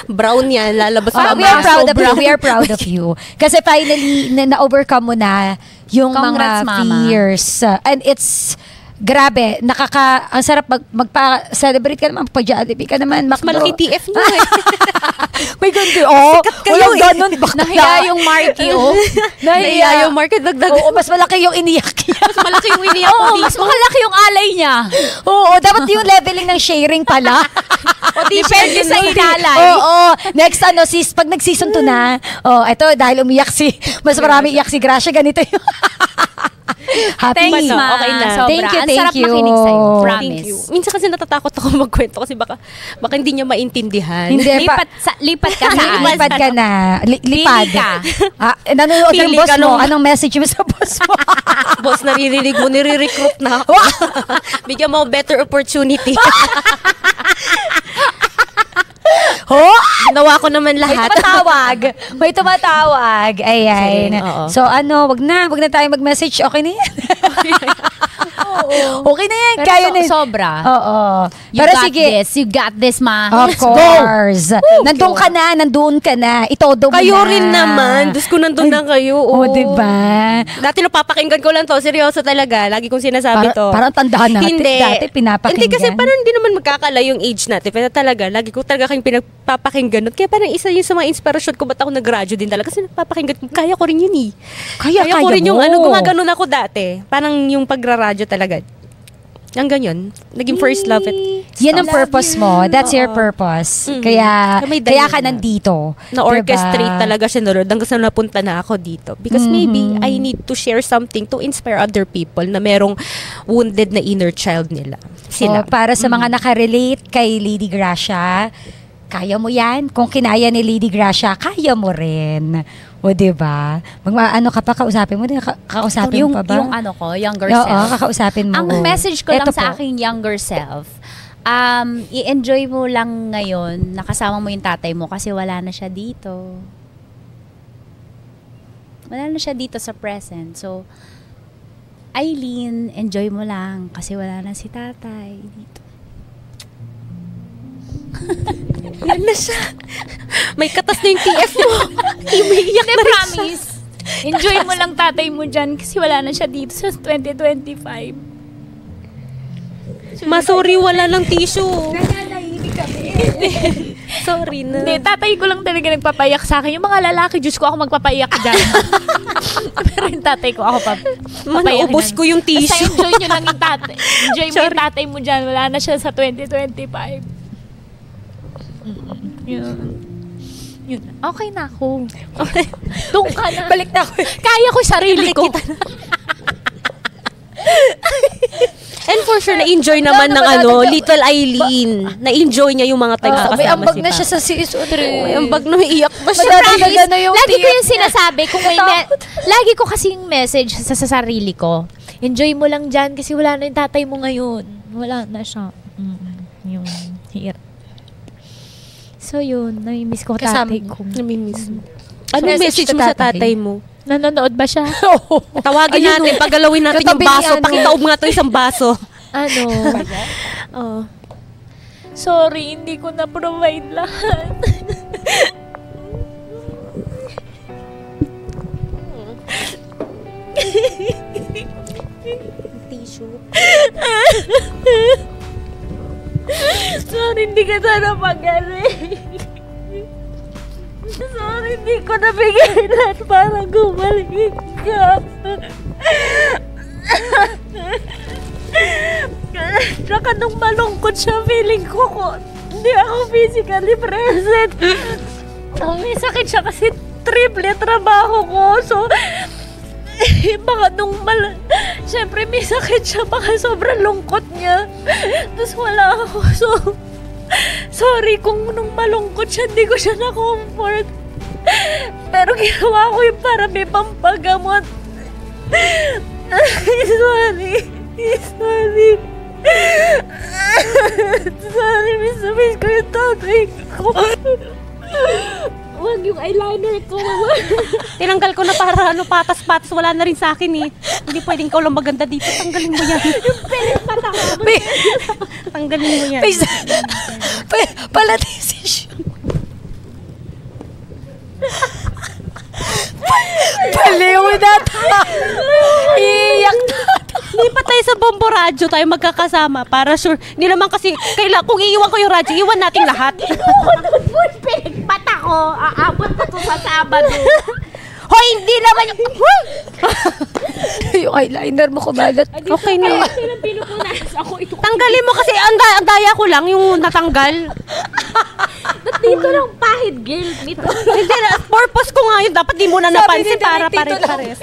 Brown yan, lalabas Oh, we are proud of you. We are proud of you. Kasi finally, na-overcome mo na yung Congrats, mga Mama. fears. And it's, grabe, ang sarap magpa-celebrate ka naman, pa-Jollibee ka naman. Mas malaki TF nyo eh. May ganito. Oh, walang eh. ganun. Bakla. Nahiya yung Marky, oh. Nahiya yung market dagdag. Oo, mas malaki yung iniyak niya. Mas malaki yung iniyak ko Oo, dito. mas malaki yung alay niya. Oo, dapat yung leveling ng sharing pala. O, Depende sa inalay. Oo, next pag nag-season 2 na, eto, dahil umiyak mas marami iyak si Gracia, ganito yung happy. Thanks, Ma. Okay na. Sobra. Thank you, Ang thank sarap you. makinig sa'yo. Thank Promise. you. Minsan kasi natatakot ako magkwento kasi baka hindi niya maintindihan. Hindi, Lipat ka saan? lipad ka na. Lipad. Pili ka. Nanonood ng Pili boss ka mo. nung- Anong message mo sa boss mo? Boss, naririnig mo, nire-recruit na ako. Bigyan mo better opportunity. Ho? Ginawa ko naman lahat. May tumatawag. Ayan. Sorry, oo. So wag na tayo mag-message. Okay na yan. Okay na yan. Pero Kaya na yan. sobra. Oo. You Pero got sige. this. You got this, Ma. Of course. Nandun ka na. Itodo mo Kayo na. rin naman. Diyos ko, nandun na kayo. Oo, diba? Dati napapakinggan ko lang to. Seryoso talaga. Lagi kong sinasabi to. Parang tandaan natin. Hindi. Dati pinapakinggan. Hindi kasi parang hindi naman magkakala yung age natin. Pero talaga, lagi ko talaga kayong pinapakinggan. Kaya parang isa yung sa mga inspirasyon ko ba't ako nag-radyo din talaga. Kasi napapakinggan ko. Kaya ko rin yun eh. Kaya ko rin yung gumaganon ako dati. Parang yung pagraradyo talaga. Ang ganyan. Naging first love it. Yan ang purpose mo. That's your purpose. Kaya May kaya ka dahilan. nandito. Na-orchestrate Diba? talaga siya noon hanggang sa napunta na ako dito. Because maybe I need to share something to inspire other people na merong wounded na inner child nila. Sila. Para sa mga nakarelate kay Lady Gracia, kaya mo yan. Kung kinaya ni Lady Gracia, kaya mo rin. O, diba? Ano ka pa, kausapin mo din? Kausapin mo pa ba? Yung younger Oo, self. kakausapin mo. Ang message ko lang Eto sa po. aking younger self, i-enjoy mo lang ngayon, nakasama mo yung tatay mo kasi wala na siya dito. Wala na siya dito sa present. So, Aileen, enjoy mo lang kasi wala na si tatay dito. Yan na siya. May katas na yung TF mo. Umiiyak na rin siya. Promise. Enjoy mo lang tatay mo dyan kasi wala na siya dito sa 2025. Sorry, wala lang tissue. Sorry na. Hindi, tatay ko lang talaga nagpapayak sa akin. Yung mga lalaki, Diyos ko, ako magpapayak dyan. Pero yung tatay ko, ako papayak. Ubos ko yung Basta tissue. enjoy nyo lang yung tatay. Enjoy mo yung tatay mo dyan. Wala na siya sa 2025. Yun. Okay na ako. Doon ka na. Balik na ako. Kaya ko yung sarili ko. And for sure, na-enjoy naman ng Little Eileen. Na-enjoy niya yung mga time sa May kasama ambag si na Pa. siya sa season 3. May ambag na iiyak pa siya. Madadagdagan na yung Lagi ko tear. yung sinasabi, kung may lagi ko kasing message sa sarili ko. Enjoy mo lang dyan kasi wala na yung tatay mo ngayon. Wala na siya. Yun. Here. So yun, nami-miss ko tatay ko. Namimiss mo. Anong message mo sa tatay mo? Nanonood ba siya? Tawagin natin, pagalawin natin yung Katabi ni baso. Pakitaob nga to isang baso. Ano? Oh. Sorry, hindi ko na-provide lahat. Tissue. Sorry, hindi ka sana magaling. Sorry, hindi ko nabigay lahat para gumaling ka. Saka nung malungkot siya, feeling ko hindi ako physically present. May sakit siya kasi triple trabaho ko. So, baka syempre may sakit siya, baka sobrang lungkot niya. Tapos wala ako. So, sorry kung nung malungkot siya, hindi ko siya na-comfort. Pero ginawa ko yung para may pampagamot. Sorry. Sorry, miss ko yung tatay ko. Wag yung eyeliner ko. Tinanggal ko na para patas-patas. Wala na rin sa akin eh. Hindi pwedeng ikaw lang maganda dito. Tanggalin mo yan. Yung pilit mata ko. Tanggalin mo yan. Pala decision. Baliw na ta. Iyak na. Lipat tayo sa Bombo Radyo tayo magkakasama para sure. Hindi naman kasi kung iiwan ko yung radyo, iwan nating lahat. Pilit mata ko. Aabot na to sa Sabado. Hoy, hindi naman yung eyeliner mo kumalat. Okay na. Ako ito. Tanggalin mo kasi ang daya ko lang yung natanggal. Dito lang pahid, girl. Dito. Hindi na, purpose ko nga yun. Dapat di mo na napansin para pare-pares.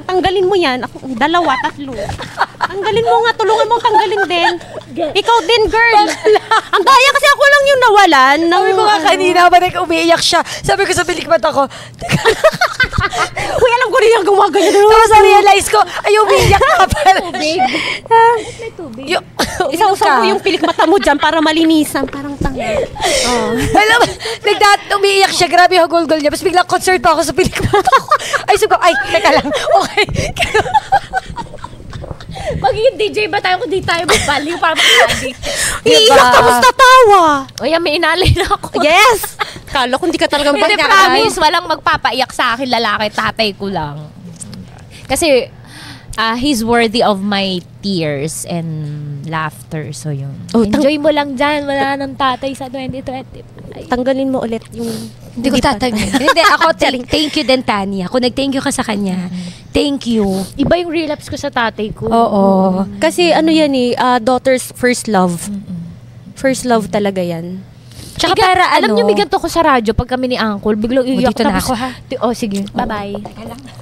Tanggalin mo yan. Ako, 2, 3. Tanggalin mo nga. Tulungan mo tanggalin din. Ikaw din, girl. Ang daya kasi ako lang yung nawalan. Sabi ko nga kanina, umiiyak siya. Sabi ko sa bilikmat ako, uy, alam ko rin yung gumaganyan. tapos na-realize ko, ay, umiiyak ka pala. Tubig. May tubig. Isaw-saw ko yung pilikmata mo dyan para malinisan. Parang tanggal. Alam mo, umiiyak siya, grabe yung hagulgol niya. Tapos biglang concerned pa ako sa bilikmat ako. Ay, sabi ko, ay, teka lang. Okay. Magiging DJ ba tayo kung di tayo magbaliw para mag-addict? Iiyak tapos tatawa. O yan, may inalay na ako. Yes! Kala ko hindi ka talagang Hindi, promise, walang magpapaiyak sa akin lalaki, tatay ko lang. Kasi, he's worthy of my tears and laughter. So yun. Enjoy mo lang dyan. Wala nang tatay sa 2020. Tanggalin mo ulit yung... Hindi ko tatanggalin. Hindi, ako, thank you din, Tanya. Kung nag-thank you ka sa kanya, thank you. Iba yung relapse ko sa tatay ko. Oo. Kasi ano yan eh, daughter's first love. First love talaga yan. Tsaka para alam niyo, may ganito ko sa radyo pag kami ni Uncle, biglang iiyak. Dito na Tapos, ako, ha? sige. Bye-bye.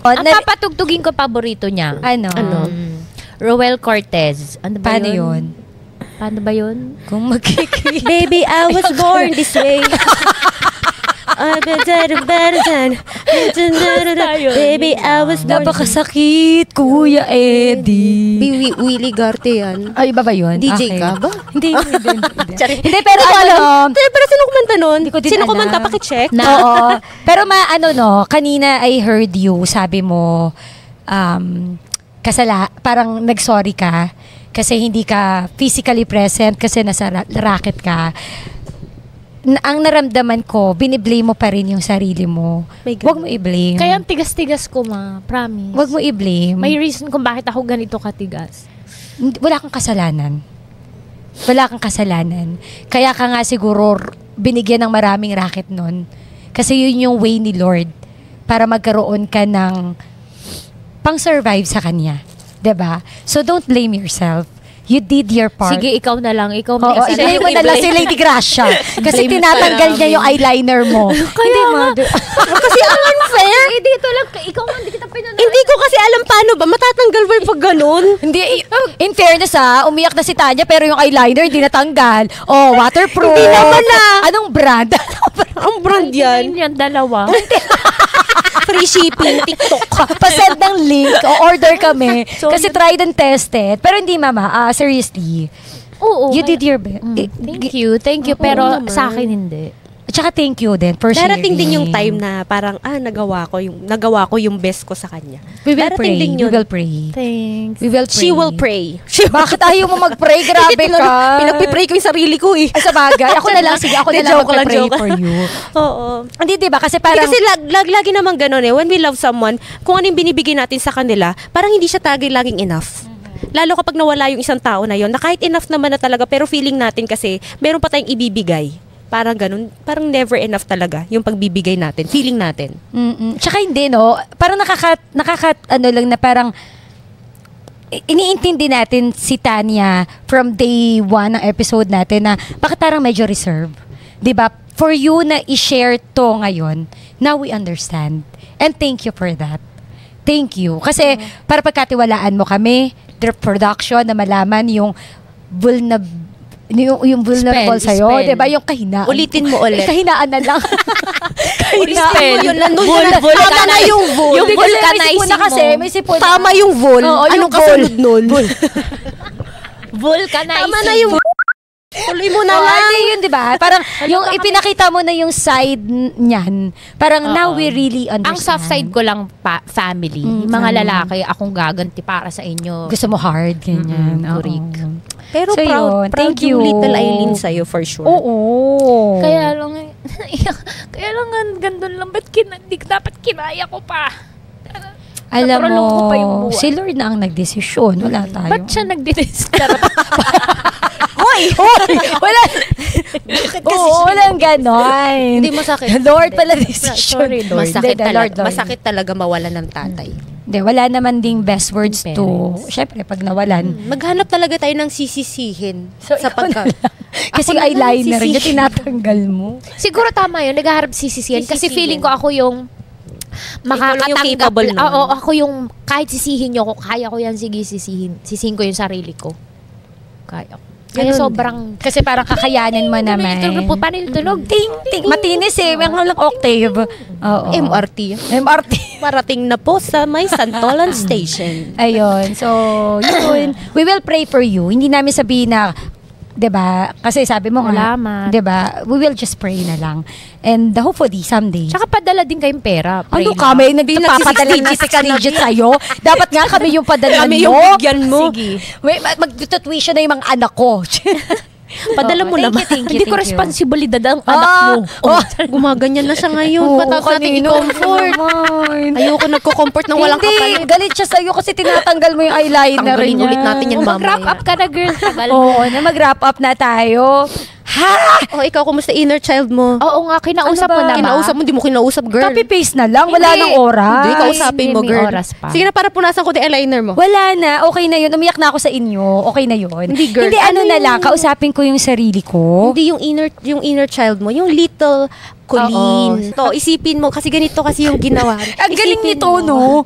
Ang papatugtugin ko paborito niya. Ano? Roel Cortez. Ano ba Paano yun? Paano ba yun? Kung magkikita. Baby, I was born this way. Baby, I was born. Napakasakit, Kuya Eddie. Willie Garte yan. Ay, iba ba yun? DJ ka ba? Hindi. Hindi, Pero pero pero sino kumanta nun? Hindi ko din Sino alam. kumanta? Pakicheck. Oo. Pero kanina I heard you, sabi mo, parang nag-sorry ka kasi hindi ka physically present kasi nasa racket ka. Ang naramdaman ko, biniblame mo pa rin yung sarili mo. Huwag mo i-blame. Kaya ang tigas-tigas ko, promise. Huwag mo i-blame. May reason kung bakit ako ganito katigas. Wala kang kasalanan. Wala kang kasalanan. Kaya ka nga siguro binigyan ng maraming racket nun. Kasi yun yung way ni Lord para magkaroon ka ng pang-survive sa Kanya. 'Di ba? So don't blame yourself. You did your part. Sige, ikaw na lang. Ikaw Oo, i-blame mo na lang si Lady Gracia. Kasi tinatanggal niya yung eyeliner mo. Kaya nga. Kasi ang unfair. Dito lang. Ikaw nga, hindi kita pinanalo. Hindi ko kasi alam paano ba. Matatanggal ba yung pag ganun? Hindi, in fairness umiyak na si Tanya pero yung eyeliner hindi natanggal. Oh, waterproof. Hindi naman na. Anong brand? Ang brand yan. Yan, dalawa. Free shipping, TikTok. Pasend ng link o order kami. Kasi tried and tested. Pero hindi, mama. Seriously. Oo. You did your best. Thank you. Pero sa akin hindi. At saka thank you din for sharing. Darating din yung time na parang, nagawa ko yung best ko sa kanya. We will Darating pray. din We yun. will pray. Thanks. We will pray. She will pray. Bakit ayaw mo mag-pray? Grabe ka. Pinagpipray ko yung sarili ko eh. Ay, sa bagay. Ako na lang. Sige, ako na lang mag-pray for you. Oo. Hindi, diba? Kasi parang... Kasi lagi naman ganun eh. When we love someone, kung ano yung binibigay natin sa kanila, parang hindi siya laging enough. Lalo kapag nawala yung isang tao na yon, na kahit enough naman na talaga, pero feeling natin kasi, meron pa tayong ibibigay. Parang ganun, parang never enough talaga yung pagbibigay natin, feeling natin. Tsaka hindi, no? Parang lang na parang iniintindi natin si Tanya from day 1 ng episode natin na bakit parang medyo reserve. 'Di ba? For you na i-share to ngayon, now we understand. And thank you for that. Thank you. Kasi para pagkatiwalaan mo kami, the production na malaman yung vulnerable sa'yo, diba? Yung kahinaan. Ulitin mo ulit. Kahinaan na lang. Kahinaan mo yun. Tama na yung vul. Yung vulcanizing mo. Kasi, may sipon. Tama yung vul. Anong kasunod nun? Vulcanizing. Tama na yung tuloy mo na lang. Yun, diba? Parang yung ipinakita mo na yung side niyan. Parang now we really understand. Ang soft side ko lang family. Mga lalaki, akong gaganti para sa inyo. Gusto mo hard, ganyan. Pero So, proud yun. Thank you. yung little Eileen sa'yo for sure. Oo. Kaya lang, gandun lang, ba't di dapat kinaya ko pa? Alam mo, Natrolong ko pa yung buwan. si Lord na ang nagdesisyon. Wala tayo. Ba't siya nagdidiscard? Hoy! Wala. Walang ganon. Hindi masakit. Lord pala decision. Sorry, Lord. Masakit Hindi, talaga. Lord. Masakit talaga mawalan ng tatay. Hindi, wala naman ding best words to. Siyempre, pag nawalan. Maghanap talaga tayo ng sisisihin sa pagka. Kasi Ako na lang eyeliner niya, sisihin. tinatanggal mo. Siguro tama yun, naghaharap sisisihan. Kasi feeling ko ako yung Ikaw yung capable nun. Oo, ako yung kahit sisihin nyo ko, kaya ko yan, sige sisihin. Sisihin ko yung sarili ko. Kaya ko. Kaya Ganun sobrang... Kasi parang kakayanin mo naman. Paano yung tunog? Ting. Matinis eh. May lang octave. Oo. MRT. MRT. Parating na po sa may Santolan Station. Ayun. So, yun. We will pray for you. Hindi namin sabihin na, 'di ba? Kasi sabi mo nga, Salamat. 'di ba? We will just pray na lang. And hopefully someday. Tsaka padala din kayong pera. Pray Ano lang. kami? Nagpapadala ng 6 digits sa'yo? Dapat nga kami yung padala Kami mo. yung bigyan mo. Sige. Wait, mag-tuition na yung mga anak ko. Padala mo naman. Hindi ko responsibilidad ang anak mo. Gumaganyan na siya ngayon. Patapos natin i-comfort. Ayoko nagko-comfort ng walang kapalit. Hindi, galit siya sa'yo kasi tinatanggal mo yung eyeliner Tanggalin niya. ulit natin yan mamaya. Mag-wrap up ka na, girl. Tagal. Oo, na mag-wrap up na tayo. Ha? Ikaw, kumusta inner child mo? Oo nga, kinausap Ano ba? mo na ba? Kinausap mo, di mo kinausap, girl. Copy-paste na lang, wala nang oras. Hindi, kausapin mo, May girl. oras pa. Sige na, para punasan ko yung eyeliner mo. Wala na, okay na yun. Umiyak na ako sa inyo. Okay na yun. Hindi, girl. Hindi, Ano na yung- lang, kausapin ko yung sarili ko. Hindi yung inner child mo, yung little Colleen. To, isipin mo, kasi ganito kasi yung ginawa. Ang galing Isipin nito, mo. no?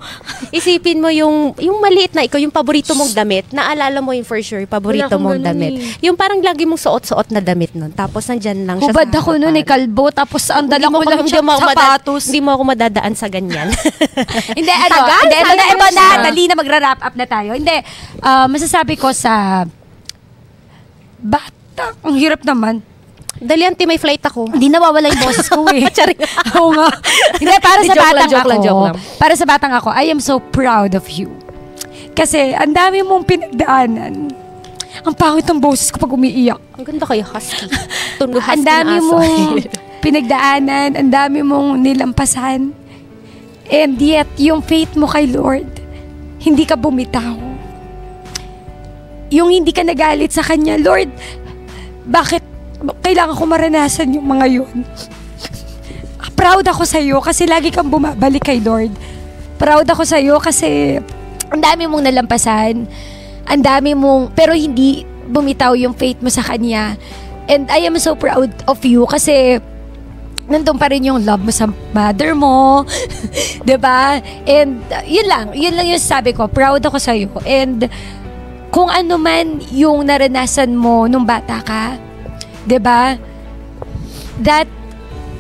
Isipin mo yung maliit na ikaw, yung paborito mong damit, naalala mo yung for sure, paborito Wala akong mong ganun damit. Yung parang lagi mong suot-suot na damit nun. Tapos nandyan lang siya Hubad sa ako nun, harapan. kalbo. Tapos ang dala ko lang siya sapatos. Hindi mo ako madadaan sa ganyan. Hindi, ito na, dali na magra-wrap up na tayo. Hindi, masasabi ko sa bata, ang hirap naman. Dali, auntie, may flight ako. Hindi nawawala yung boses ko eh. Oo nga. Hindi, para sa Joke lang, batang joke ako. lang, joke lang. Para sa batang ako, I am so proud of you. Kasi, ang dami mong pinagdaanan. Ang pangit ng boses ko pag umiiyak. Ang ganda kayo, husky. Tunog husky Ang dami na aso. mong pinagdaanan, ang dami mong nilampasan. And yet, yung faith mo kay Lord, hindi ka bumitaw. Yung hindi ka nagalit sa Kanya, Lord, bakit kailangan ko maranasan yung mga yun? Proud ako sa'yo kasi lagi kang bumabalik kay Lord. Proud ako sa'yo kasi ang dami mong nalampasan, ang dami mong, pero hindi bumitaw yung faith mo sa Kanya. And I am so proud of you kasi nandun pa rin yung love mo sa mother mo. 'Di ba? And yun lang yung sabi ko, proud ako sa'yo. And kung ano man yung naranasan mo nung bata ka, 'di ba? That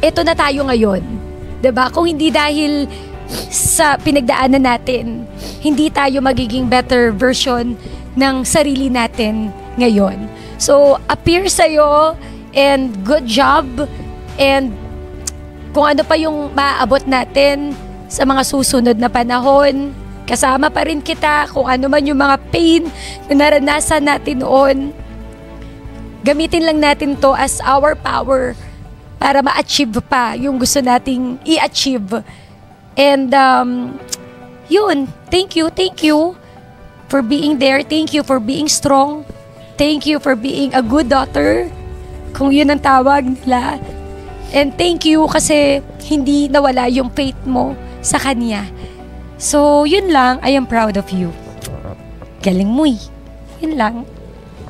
ito na tayo ngayon. 'Di ba? Kung hindi dahil sa pinagdaanan natin, hindi tayo magiging better version ng sarili natin ngayon. So, appear sa'yo and good job and kung ano pa yung maaabot natin sa mga susunod na panahon, kasama pa rin kita kung ano man yung mga pain na naranasan natin noon. Gamitin lang natin to as our power para ma-achieve pa yung gusto nating i-achieve. And yun, thank you for being there. Thank you for being strong. Thank you for being a good daughter, kung yun ang tawag nila. And thank you kasi hindi nawala yung faith mo sa Kanya. So, yun lang. I am proud of you. Galing mo eh. Yun lang.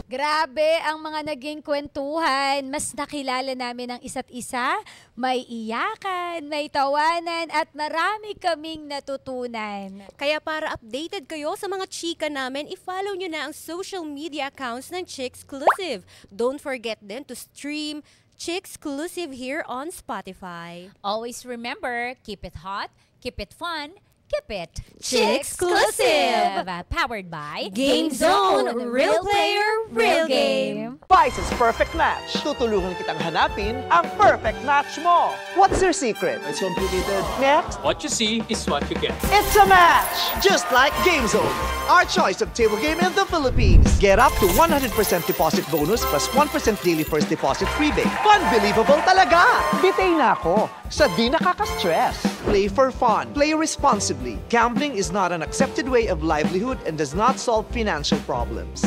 Grabe ang mga naging kwentuhan. Mas nakilala namin ang isa't isa. May iyakan, may tawanan, at marami kaming natutunan. Kaya para updated kayo sa mga chika namin, i-follow nyo na ang social media accounts ng Chicksclusive. Don't forget then to stream Chicksclusive here on Spotify. Always remember, keep it hot, keep it fun, keep it Chicksclusive. Powered by Game Zone, real player, real game. Vice's Perfect Match. Tutulungan kitang hanapin ang perfect match mo. What's your secret? It's complicated. Next, What you see is what you get. it's a match! Just like Game Zone, our choice of table game in the Philippines. Get up to 100% deposit bonus plus 1% daily first deposit rebate. Unbelievable talaga! Bitay na ako sa di nakaka-stress. Play for fun. Play responsibly. Gambling is not an accepted way of livelihood and does not solve financial problems.